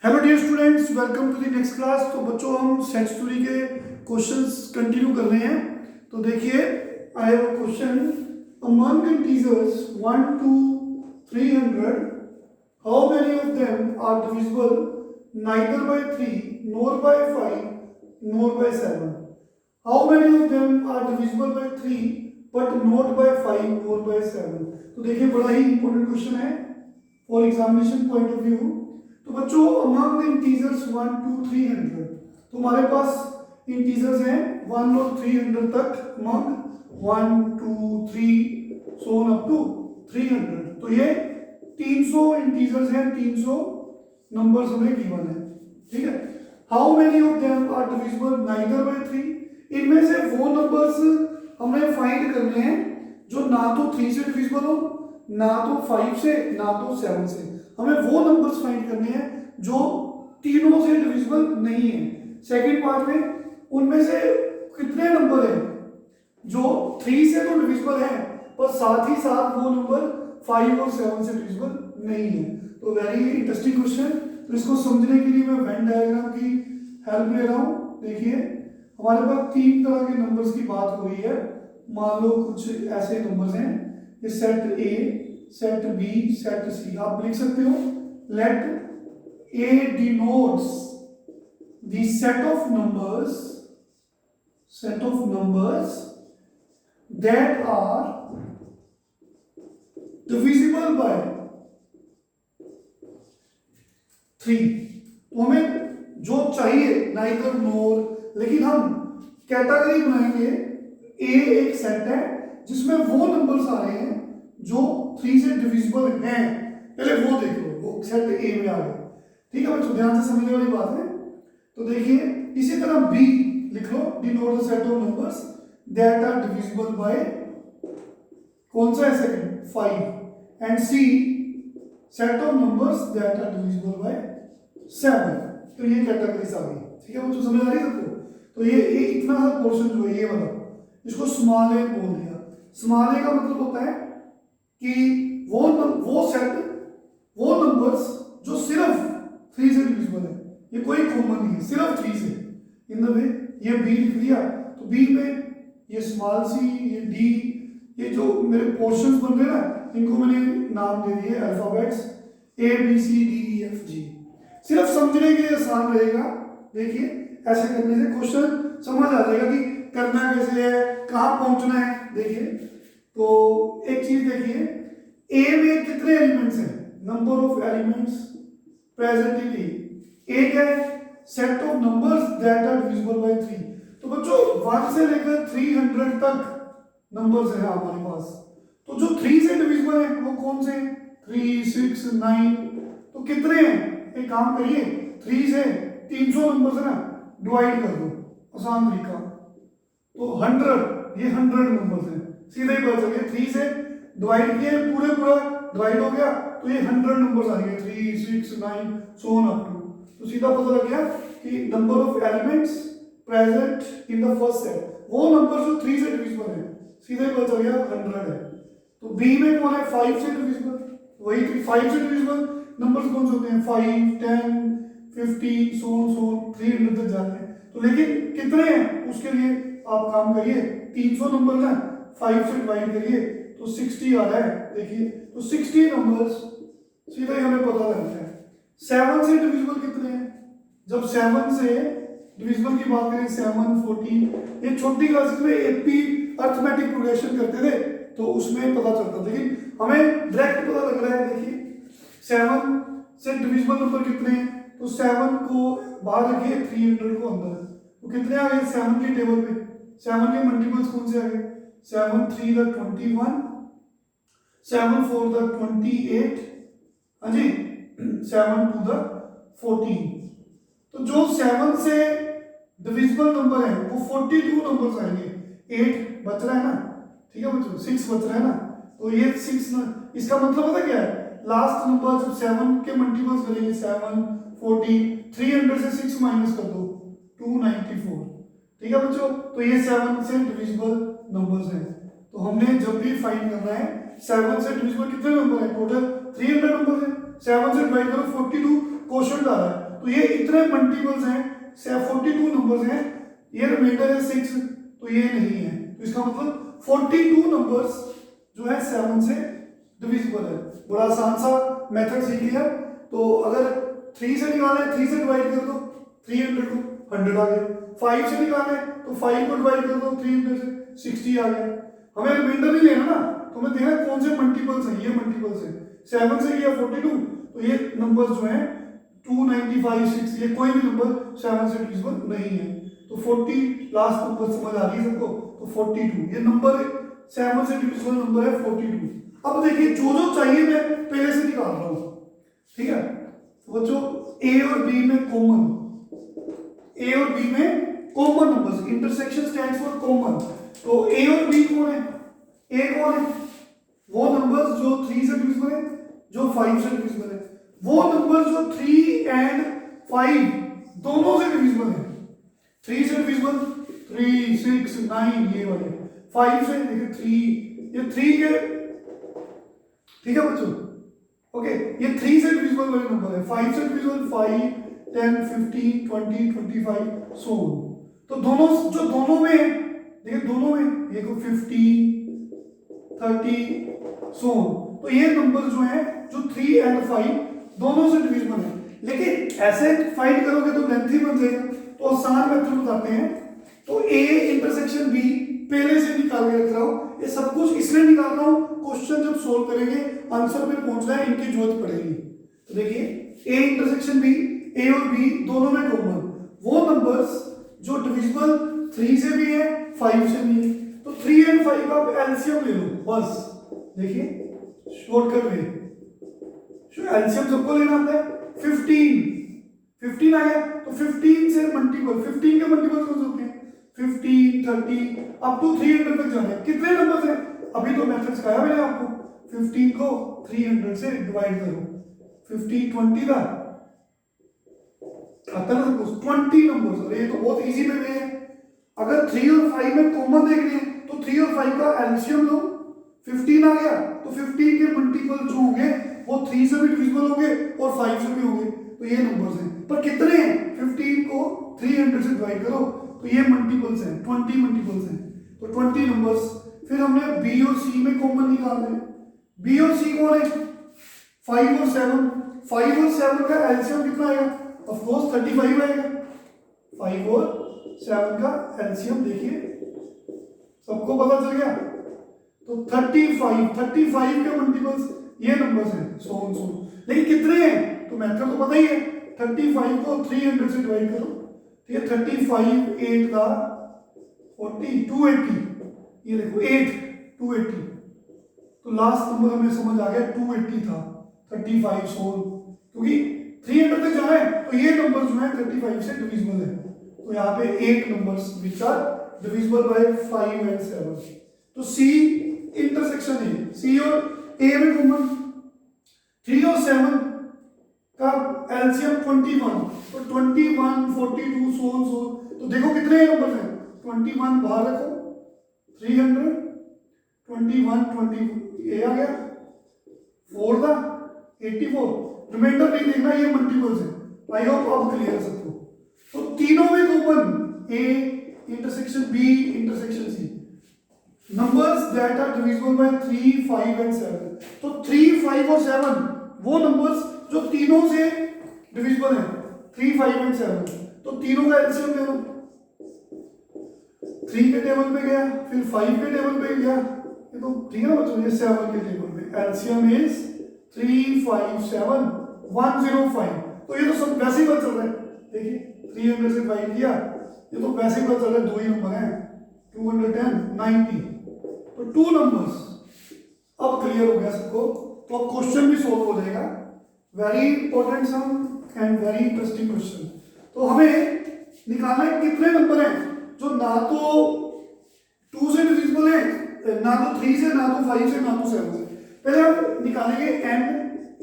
Hello dear students, welcome to the next class. तो बच्चों, हम सेट स्टोरी के क्वेश्चंस कंटिन्यू कर रहे हैं। तो देखिए, I have a question. Among integers 1 to 300, how many of them are divisible neither by 3 nor by 5 nor by 7? How many of them are divisible by 3 but not by 5 nor by 7? तो देखिए, बड़ा ही important question है for examination point of view. तो बच्चों, among the integers 1 to 300, तो हमारे पास integers हैं 1 और 300 तक। Among 1 2 3 so on up to 300। तो ये 300 इंटीजर्स हैं, 300 नंबर्स हमें गिवन है। ठीक है। How many of them are divisible neither by 3? इनमें से वो नंबर्स हमें फाइंड करने हैं जो ना तो 3 से डिविजिबल हो, ना तो 5 से, ना तो 7 से। हमें वो नंबर्स फाइंड करने हैं जो तीनों से डिविजिबल नहीं है। सेकंड पार्ट में उनमें से कितने नंबर हैं जो 3 से तो डिविजिबल है, पर साथ ही साथ वो नंबर 5 और 7 से डिविजिबल नहीं है। तो वेरी इंटरेस्टिंग क्वेश्चन। तो इसको समझने के लिए मैं वेन डायग्राम की हेल्प ले रहा हूँ। देखिए, हमारे पास 3 तरह के नंबर्स की बात हो रही है। मान लो कुछ ऐसे नंबर्स हैं, ये set A, set B, set C. आप लिख सकते हो, let A denotes the set of numbers that are divisible by 3। तो हमें जो चाहिए नाइदर नोर, लेकिन हम कैटेगरी बनाएंगे। ए एक सेट है जिसमें वो नंबर्स आ रहे हैं जो 3 से डिविजिबल हैं। पहले वो देख लो, वो सेट ए में आ गए। ठीक है बच्चों, ध्यान से समझने वाली बात है। तो देखिए, इसी तरह बी लिख लो, denote the set of numbers that are divisible by, कौन सा है second, 5। And C set of numbers that are divisible by 7। तो ये कैटेगरीज आ गई। ठीक है बच्चों, समझ आ रही है सबको? तो ये इतना सा पोर्शन जो है, ये वाला, इसको स्मॉल ए बोल दिया। स्मॉल ए का मतलब होता है कि वो सेट, वो नंबर्स जो सिर्फ 3 से डिविजिबल है। ये कोई कॉमन नहीं है, सिर्फ 3 से। इन द वे ये बी लिख दिया, तो बी में ये स्मॉल सी, ये डी, ये जो मेरे पोर्शंस बन रहे हैं ना, इनको मैंने नाम दे दिए alphabets A B C D E F G. सिर्फ समझने के लिए आसान रहेगा। देखिए, ऐसे करने से क्वेश्चन समझ आ जाएगा कि करना कैसे है, कहाँ पहुंचना है। देखिए, तो एक चीज देखिए, ए में कितने एलिमेंट्स हैं, number of elements present in A. क्या है, set of numbers that are divisible by 3। तो बच्चों, 1 से लेकर 300 तक नंबर्स हैं हमारे पास। तो जो 3 से डिविजिबल है वो कौन से हैं, 3 6 9। तो कितने हैं, एक काम करिए, 3 से 300 नंबर्स है ना, डिवाइड कर दो, आसान तरीका। तो 100, ये 100 नंबर्स हैं, सीधे ही पता चल गया। 3 से डिवाइड किए, पूरा डिवाइड हो गया, तो ये 100 नंबर्स आ गए, 3 6 9 सो ऑन अप टू। तो सीधा पता लग गया कि number of elements present in the first set, वो नंबर जो 3 से डिविजिबल है, सीधे पता चल गया 100 है। तो बी में कौन है, 5 से डिविजिबल, वही 5 से डिविजिबल नंबर्स कौन से होते हैं, 5 10 50 सो 300 तक जाते हैं। तो लेकिन कितने हैं, उसके लिए आप काम करिए, 300 नंबर ना 5 से डिवाइड करिए, तो 60 आ रहा है। देखिए, तो 60 नंबर्स सीधे ही हमें पता लगता है। 7 से डिविजिबल कितने हैं, जब 7 से डिविजिबल की बात करें, 7 14, ये छोटी क्लासेस में एपी अर्थमेटिक प्रोग्रेशन करते थे, तो उसमें पता चलता था, लेकिन हमें डायरेक्ट पता लग रहा है। देखिए, 7 से डिविजिबल नंबर कितने हैं, तो 7 को बाहर रखिए, 300 को अंदर, तो कितने आ गए 7 की टेबल पे। 7 के मल्टीपल्स कौन से आ गए, 7 3 द 21, 7 4 द 28, हाँ जी, 7 2 द 14। तो जो 7 से डिविजिबल नंबर है वो 42 नंबर्स आएंगे। 8 बच रहा है ना, ठीक है बच्चों, 6 बच रहा है ना, तो ये 6 ना, इसका मतलब पता क्या है, लास्ट नंबर जब 7 के मल्टीपल्स करेंगे, 7 14, 300 से 6 माइनस कर दो, 294। ठीक है बच्चों, तो ये 7 से डिविजिबल नंबर्स हैं। तो हमने जब भी फाइंड करना है 7 से डिविजिबल कितने नंबर है, टोटल 300 नंबर है। 7 से डिवाइड करो 42, क्वोशंट आ रहा है, तो ये इतने मल्टीपल्स हैं, 42 नंबर्स हैं, ये रिमाइंडर है 6, तो ये नहीं है। तो इसका मतलब 42 नंबर्स जो है 7 से डिविजिबल है। बड़ा आसान सा मेथड सीख लिया। तो अगर 3 से निकालना है, 3 से डिवाइड कर दो 300 को, 100 आ गया। 5 से निकालना है तो 5 को डिवाइड कर दो 300 से, 60 आ गया। हमें रिमाइंडर नहीं लेना ना, तो हमें देखना कौन से मल्टीपल्स हैं। ये मल्टीपल्स हैं, 7 से किया 42, तो ये नंबर जो है 295, 6, ये कोई भी नंबर 7 से डिविजिबल नहीं है। तो 40 लास्ट नंबर समझ आ रही है सबको, तो 42 ये नंबर 7 से डिविजिबल नंबर है 42। अब देखिए जो जो चाहिए मैं पहले से निकाल रहा हूं, ठीक है। बच्चों ए और बी में कॉमन, ए और बी में common numbers, intersection stands for common. तो ए और बी कौन है? ए कौन है? वो नंबर्स जो 3 से डिविजिबल है, जो 5 से डिविजिबल है। वो नंबर्स जो 3 एंड 5 दोनों से डिविजिबल है। 3 से डिविजिबल 3, 6, 9 ये वाले, 5 से देखिए 3, ये 3 के, ठीक है बच्चों, ओके, ये 3 से डिविजिबल वाले नंबर है। 5 से डिविजिबल 5, 10, 15, 20, 25 सो ऑन। तो दोनों जो दोनों में है, देखिए दोनों में देखो 15, 30 सो ऑन। तो ये नंबर जो है जो 3 एंड 5 दोनों से डिविजिबल है। लेकिन ऐसे फाइंड करोगे तो लेंथी बन जाएगा, तो आसान मेथड बताते हैं। तो ए इंटरसेक्शन बी पहले से निकाल के रख रहा हूं, ये सब कुछ इसलिए निकाल रहा हूं, क्वेश्चन जब सोल्व करेंगे आंसर पे पहुंचना है, इनकी जरूरत पड़ेगी। तो देखिए ए इंटरसेक्शन बी, ए और बी दोनों में कॉमन वो नंबर्स जो डिविजिबल 3 से भी है 5 से भी है। तो 3 एंड 5 का आप एलसीएम ले लो बस। देखिए शॉर्टकट में एलसीएम सबको लेना आता है। 15 आ गया, तो 15 से मल्टीपल, 15 के मल्टीपल कौन से होते हैं? 15, 30 अप टू 300 तक जाना है। कितने नंबर्स हैं? अभी तो मैथड सिखाया मैंने आपको। 15 को 300 से डिवाइड करो, 15 20 का आता है ना, 20 नंबर्स। ये तो बहुत इजी वे है। अगर 3 और 5 में कॉमन देखने हैं तो 3 और 5 का एलसीएम लो, 15 आ गया। तो 15 के मल्टीपल जो होंगे वो 3 से भी डिविजिबल होंगे और 5 से भी होंगे। तो ये नंबर्स हैं, पर कितने हैं? 15 को 300 से डिवाइड करो तो ये मल्टीपल्स हैं, 20 मल्टीपल्स हैं, तो 20 नंबर्स। फिर हमने बी और सी में कॉमन निकालना है। बी और सी कौन है? 5 और 7। 5 और 7 का एलसीएम कितना आएगा? ऑफ कोर्स 35 आएगा। 5 और 7 का एलसीएम देखिए, सबको पता चल गया। तो 35 के मल्टीपल्स ये नंबर्स हैं, सो ऑन सो। लेकिन कितने हैं? तो मेथड तो पता ही है, 35 को 300 से डिवाइड करो, ठीक है। 35 8 का 40, 280, ये देखो 8 280। तो लास्ट नंबर हमें समझ आ गया 280 था, 35 सोल, क्योंकि 300 तक जाना है। तो ये नंबर जो है 35 से डिविजिबल है। तो यहाँ पे 8 numbers which are divisible by 5 and 7। तो सी इंटरसेक्शन है, सी और ए में कॉमन 3 और 7 का एलसीएम 21, तो 21 42 सो ऑन सो। तो देखो कितने नंबर्स हैं? 21 बाहर रखो, 300, 21 20 ये आ गया, 4 था 84। रिमाइंडर नहीं देखना, ये मल्टीपल्स है। आई होप अब क्लियर है सबको। तो तीनों में common A intersection B intersection C, numbers that are divisible by 3 5 and 7। तो 3 5 और 7 वो नंबर्स जो तीनों से डिविजिबल है, 3 5 एंड 7। तो तीनों का एलसीएम ले लो, 3 के टेबल पे गया, फिर 5 के टेबल पे गया, ये तो ठीक है ना बच्चों, ये 7 के टेबल पे। LCM is 3 5 7 105। तो ये तो सब वैसे ही पता चल रहा है, देखिए 300 से डिवाइड किया, ये तो वैसे ही पता चल रहा है, दो ही नंबर हैं, 210 90। तो 2 नंबर्स अब क्लियर हो गया सबको। तो अब क्वेश्चन भी सोल्व हो जाएगा। Very important sum and very interesting question. तो हमें निकालना है कितने नंबर हैं जो ना तो 2 से डिविजिबल है, ना तो 3 से, ना तो 5 से, ना तो 7 से। पहले हम निकालेंगे n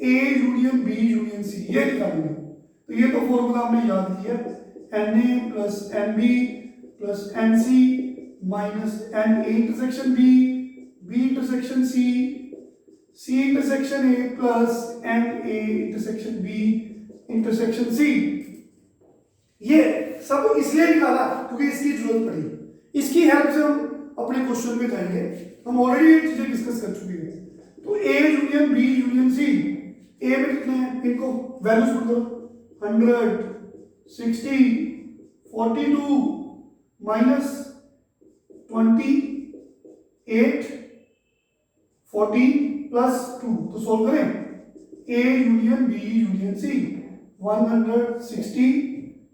A union B union C, ये निकालेंगे। तो ये तो फॉर्मूला हमने याद किया, n A plus n B plus n C minus n A intersection B, B intersection C, C intersection A plus n A intersection B intersection ये सब इसलिए निकाला क्योंकि इसकी जरूरत पड़ी। इसकी हेल्प से हम अपने क्वेश्चन में जाएंगे। हम ऑलरेडी ये चीजें डिस्कस कर चुके हैं। तो A union B union C, A में कितने हैं, इनको वैल्यूज पुट करो। 100, 60, 42 माइनस 28, 14 प्लस 2, तो सोल्व करें। A union B union C, 160,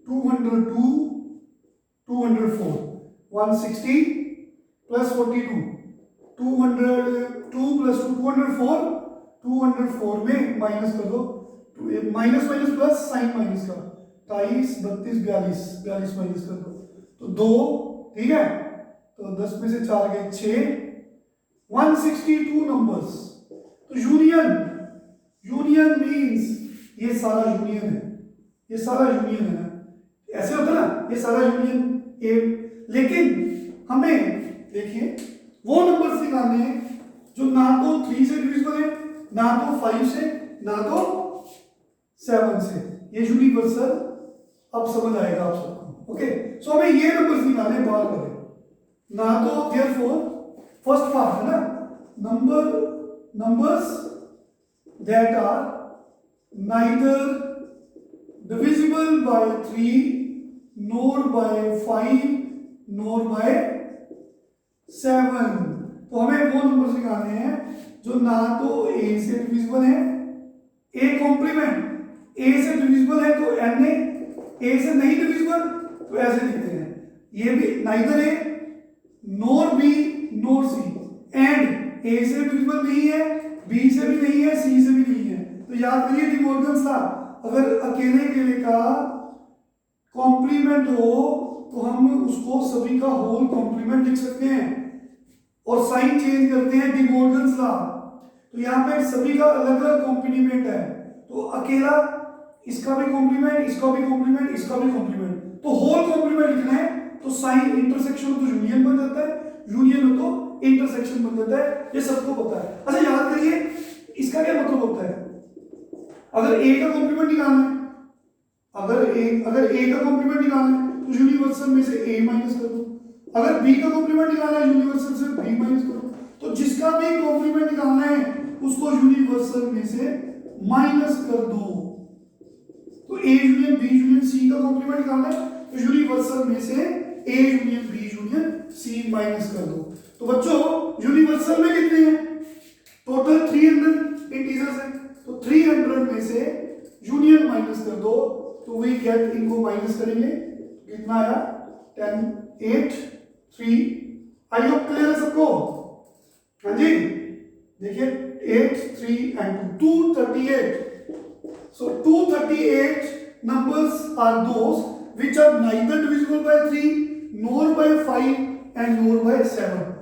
202, 204, 160 plus 42, 202 plus 204, 204 में माइनस कर दो, minus minus plus sign minus का, 28, 32, 42, 42 माइनस कर दो तो 2, ठीक है। तो 10 में से 4 गए 6, 162 नंबर्स। तो यूनियन, यूनियन मींस ये सारा यूनियन है, ये सारा यूनियन है ना, ऐसे होता है ना, ये सारा यूनियन ए। लेकिन हमें देखिए वो नंबर्स निकालने हैं जो ना तो 3 से डिविजिबल है, ना तो 5 से, ना तो 7 से। ये यूनिवर्सल अब समझ आएगा आप सबको। ओके, सो हमें ये नंबर्स निकालने बाहर करें, ना तो देयरफॉर फर्स्ट पार्ट है ना, numbers that are neither divisible by 3 nor by 5 nor by 7। तो हमें वो नंबर्स निकालने हैं जो ना तो a से डिविजिबल है, a कॉम्प्लीमेंट a से डिविजिबल है तो n है, a से नहीं डिविजिबल तो ऐसे लिखते हैं, ये भी neither a nor b nor c, and a से डिविजिबल नहीं है, b से भी नहीं है, c से भी नहीं है। तो याद करिए डी मॉर्गन्स लॉ, अगर अकेले अकेले का कॉम्प्लीमेंट हो तो हम उसको सभी का होल कॉम्प्लीमेंट लिख सकते हैं और साइन चेंज करते हैं डी मॉर्गन्स लॉ। तो यहाँ पे सभी का अलग अलग कॉम्प्लीमेंट है, तो अकेला इसका भी कॉम्प्लीमेंट, इसका भी कॉम्प्लीमेंट, इसका भी कॉम्प्लीमेंट, तो होल कॉम्प्लीमेंट लिखना है तो साइन इंटरसेक्शन हो तो यूनियन बन जाता है, यूनियन हो तो इंटरसेक्शन बन जाता है, ये सबको पता है। अच्छा याद करिए इसका क्या मतलब होता है, अगर a का कॉम्प्लीमेंट निकालना है, अगर a का कॉम्प्लीमेंट निकालना है तो यूनिवर्सल में से a माइनस कर दो, अगर b का कॉम्प्लीमेंट निकालना है यूनिवर्सल से b माइनस करो, तो जिसका भी कॉम्प्लीमेंट निकालना है उसको यूनिवर्सल में से माइनस कर दो। तो a union b union c का कॉम्प्लीमेंट निकालना है तो यूनिवर्सल में से a union b union c minus कर दो। तो बच्चों यूनिवर्सल में कितने हैं, टोटल 300 इंटीजर्स हैं, तो 300 में से यूनियन माइनस कर दो तो वी गेट, इनको माइनस करेंगे कितना आया 10, 8, 3। आई होप क्लियर है सबको, हाँ जी। देखिए 8, 3 and 2, 238। so 238 numbers are those which are neither divisible by 3 nor by 5 and nor by 7।